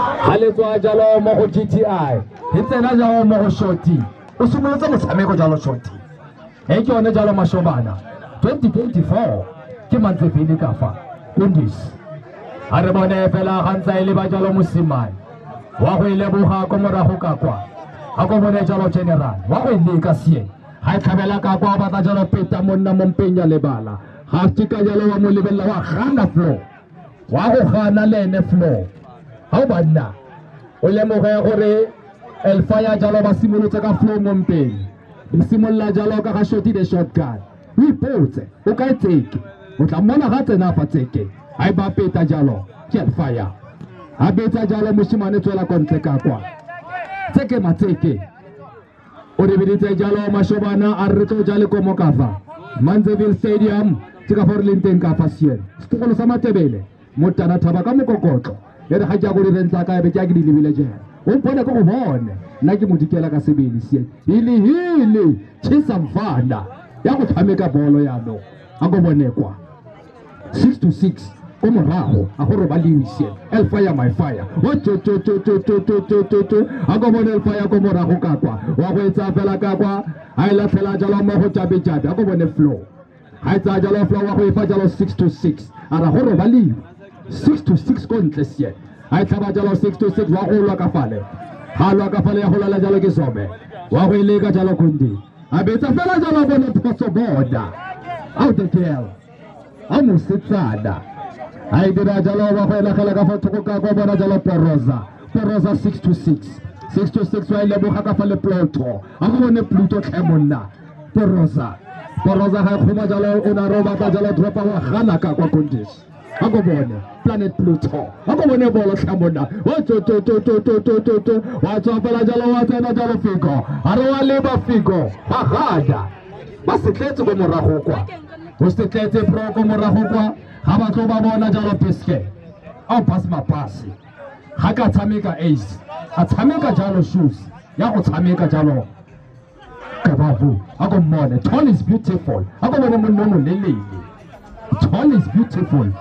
Haletswa jalo mo go GTI e tsena jalo mo go Shorty o simolotse motshameko jalo Shorty e ke yone jalo Mashobana 2024 ke Mantsefini ka fa Kundis a re bone fela gantsa ile ba jalo mosimane wa go ile boga ko morago ka kwa a go bone jalo General wa go ile ka sie ha tlhabela ka kwa ba jalo peta monna mo mpenya lebala ha tika jalo wa mo lebella wa gana flow wa go gana lene flow ha banna o lemoge gore Elfaya jalo ba simolotse ka flow mo mpeng ba simolla jalo ka ga Shorty the shotgun o ipotse o ka etseke o tla mmona ga tsena fa tseke ai ba peta jalo ke Elfaya a betsa jalo mosimane tswela kontle ka kwa tseke matseke o re biditse jalo Mashobana a re tlo jale ko mokafa Manzeville Stadium tsika for lenteng ka fa sien setogolo sa Matebele motana thaba ka mokokotlo le re ga ja go di rentla ka be ke di lebile jana o mpona go bone nna ke modikela ka sebele sien hile tshisa mfana ya go tshameka bolo ya no a go bonekwa 6-6 o morago a go roba lewisien Elfaya my fire o to a go bone Elfaya go morago ka kwa wa go etsa fela ka kwa a ila fela jalo mo go tsabe a go bone flow ha etsa jalo flow wa go ifa jalo 6-6 ara go roba lewi 6-6 ko ntle sien ai tlhaba jalo 6-6 wa go lwa ka fale ha lwa ka fale ya go lala jalo ke some wa go ile ka jalo Kundi a betsa fela jalo bone phoso boda out the girl a mo setsada ai dira jalo wa go ela khala ka fa thoko ka go bona jalo Poroza 6-6 wa ile boga ka fale Pluto a go bone Pluto tlhemonna Poroza ga khoma jalo ona roba ka jalo dropa wa gana ka kwa Kundi a go bone Planet Pluto a go bone bolo tlhamona o to wa tswa fela jalo wa tsena jalo Figo a re wa leba Figo ba gada ba setletse go morago kwa o setletse pro go morago kwa ha ba tlo ba bona jalo Piske a pass mapasi ga ka tshameka Ace a tshameka jalo Shoes ya go tshameka jalo Kabavu a go mmone Tall is beautiful a go bone monno mo lelele Tall is beautiful.